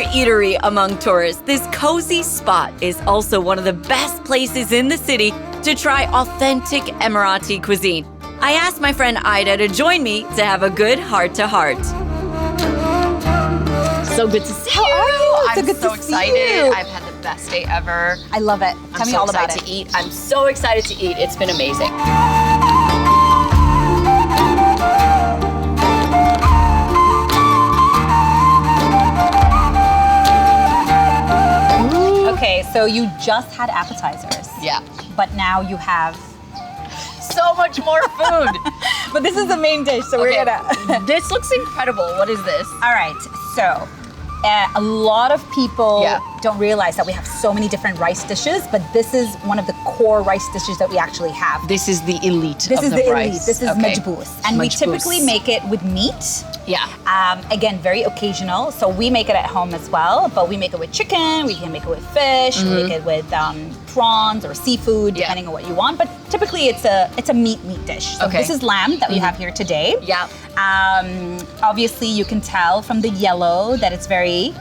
eatery among tourists, this cozy spot is also one of the best places in the city to try authentic Emirati cuisine. I asked my friend Aida to join me to have a good heart-to-heart. So good to see you. How are you? I'm good so to excited. See you. I've had the best day ever. I love it. Tell me all about it. I'm so excited to eat. I'm so excited to eat. It's been amazing. Okay, so you just had appetizers. Yeah. But now you have... So much more food. But this is the main dish, so we're gonna... This looks incredible. What is this? All right, so a lot of people Yeah. don't realize that we have so many different rice dishes, but this is one of the core rice dishes that we actually have. This is the elite This of is the the rice. elite. This is majboos. And we Majboos. typically make it with meat. Yeah. Again, very occasional. So we make it at home as well, but we make it with chicken, we can make it with fish, we make it with prawns or seafood, depending on what you want. But typically it's a meat dish. So this is lamb that we have here today. Yeah. Obviously you can tell from the yellow that it's very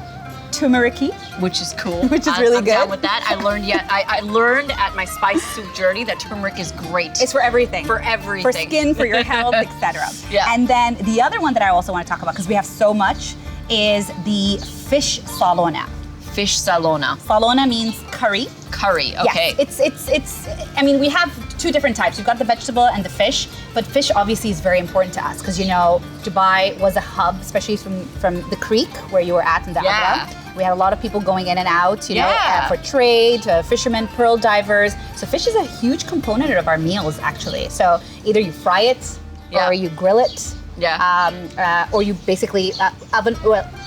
turmeric-y. Which is cool. Which is really I'm good. down with that. I learned at my spice soup journey that turmeric is great. It's for everything. For everything. For skin, for your health, etc. Yeah. And then the other one that I also want to talk about, because we have so much, is the fish salona. Fish salona. Salona means curry. Curry, okay. Yes, it's I mean, we have two different types. You've got the vegetable and the fish, but fish obviously is very important to us because, you know, Dubai was a hub, especially from the creek where you were at in the Abra. We had a lot of people going in and out, you know, for trade, fishermen, pearl divers. So fish is a huge component of our meals, actually. So either you fry it or you grill it. Yeah. Or you basically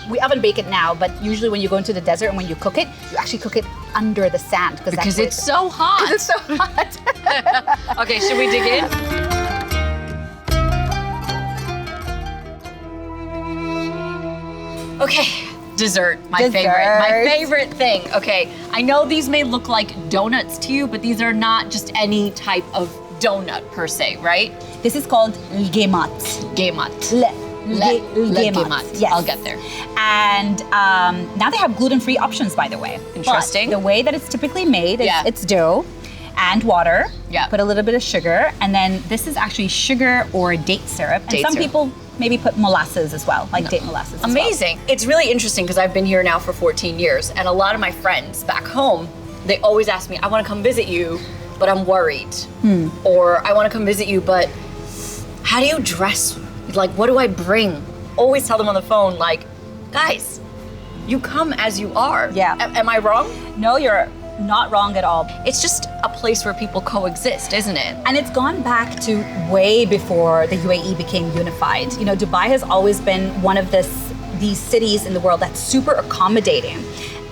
we oven bake it now, but usually when you go into the desert and when you cook it, you actually cook it under the sand because it's so hot. It's so hot. Okay, should we dig in? Okay, dessert, my favorite thing. Okay, I know these may look like donuts to you, but these are not just any type of donut per se, right? This is called lgemat. Gemat. Lgemat. Yes. I'll get there. And now they have gluten-free options, by the way. Interesting. But the way that it's typically made is it's dough and water. Yeah. Put a little bit of sugar, and then this is actually sugar or date syrup. And some people maybe put molasses as well, like date molasses. Amazing. It's really interesting because I've been here now for 14 years, and a lot of my friends back home, they always ask me, I want to come visit you, but I'm worried. Or I want to come visit you, but how do you dress? Like, what do I bring? Always tell them on the phone, like, guys, you come as you are. Yeah. Am I wrong? No, you're not wrong at all. It's just a place where people coexist, isn't it? And it's gone back to way before the UAE became unified. You know, Dubai has always been one of these cities in the world that's super accommodating.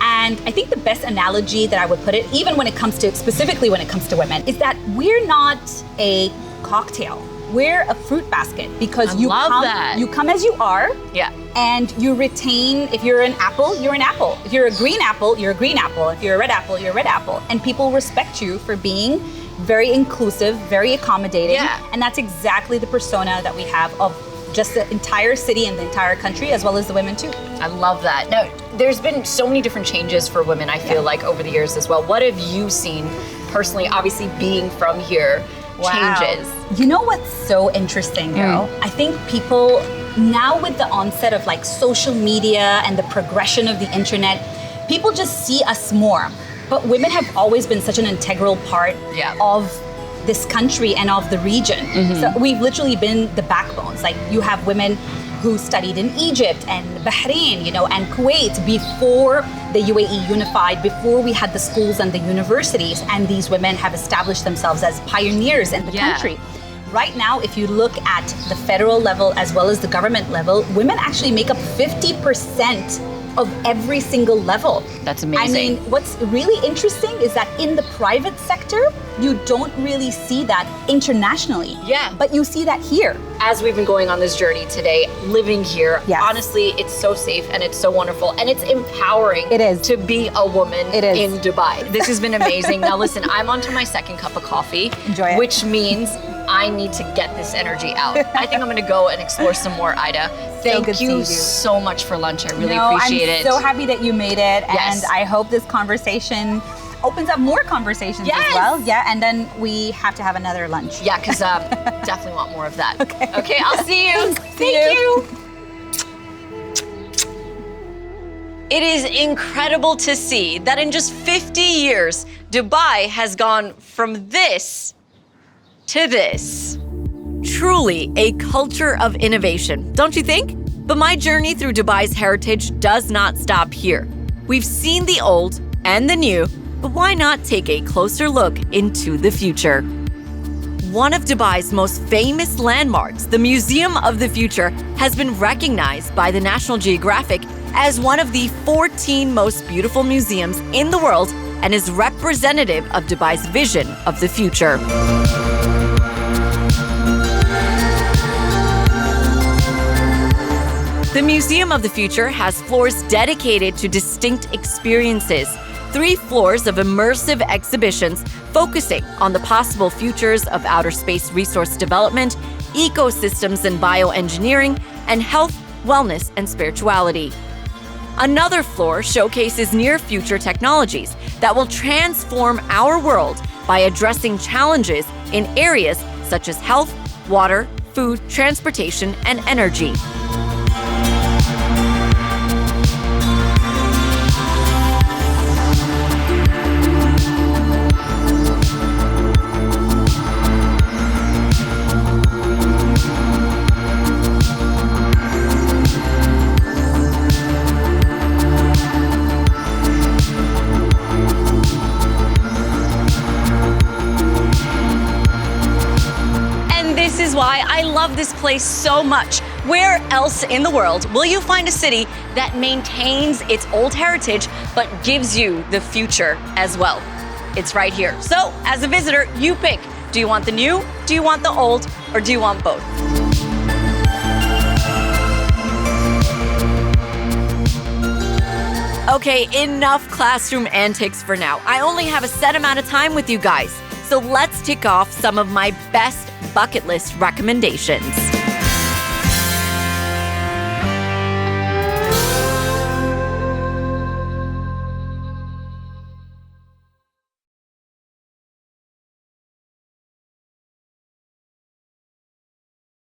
And I think the best analogy that I would put it, even when it comes to, specifically when it comes to women, is that we're not a cocktail. We're a fruit basket because you come as you are. Yeah. And you retain, if you're an apple, you're an apple. If you're a green apple, you're a green apple. If you're a red apple, you're a red apple. And people respect you for being very inclusive, very accommodating. Yeah. And that's exactly the persona that we have of just the entire city and the entire country, as well as the women too. I love that. Now, there's been so many different changes for women, I feel like, over the years as well. What have you seen personally, obviously being from here, changes? You know what's so interesting, girl? I think people, now with the onset of like social media and the progression of the internet, people just see us more. But women have always been such an integral part of this country and of the region. So we've literally been the backbones. Like, you have women who studied in Egypt and Bahrain, you know, and Kuwait before the UAE unified, before we had the schools and the universities, and these women have established themselves as pioneers in the country. Right now, if you look at the federal level as well as the government level, women actually make up 50% of every single level. That's amazing. I mean, what's really interesting is that in the private sector, you don't really see that internationally. Yeah. But you see that here. As we've been going on this journey today, living here, honestly, it's so safe and it's so wonderful and it's empowering. It is. To be a woman in Dubai. This has been amazing. Now listen, I'm on to my second cup of coffee. Enjoy it. Which means I need to get this energy out. I think I'm gonna go and explore some more, Aida. So good Thank you seeing you. so much for lunch. I really No, appreciate it. I'm so happy that you made it, Yes. and I hope this conversation opens up more conversations Yes. as well. Yeah, and then we have to have another lunch. Yeah, because definitely want more of that. Okay. Okay, I'll see you. See Thank you. you. It is incredible to see that in just 50 years, Dubai has gone from this to this. Truly a culture of innovation, don't you think? But my journey through Dubai's heritage does not stop here. We've seen the old and the new, but why not take a closer look into the future? One of Dubai's most famous landmarks, the Museum of the Future, has been recognized by the National Geographic as one of the 14 most beautiful museums in the world and is representative of Dubai's vision of the future. The Museum of the Future has floors dedicated to distinct experiences, 3 floors of immersive exhibitions focusing on the possible futures of outer space resource development, ecosystems and bioengineering, and health, wellness, and spirituality. Another floor showcases near-future technologies that will transform our world by addressing challenges in areas such as health, water, food, transportation, and energy. This is why I love this place so much. Where else in the world will you find a city that maintains its old heritage but gives you the future as well? It's right here. So, as a visitor, you pick. Do you want the new, do you want the old, or do you want both? Okay, enough classroom antics for now. I only have a set amount of time with you guys. So let's tick off some of my best bucket list recommendations.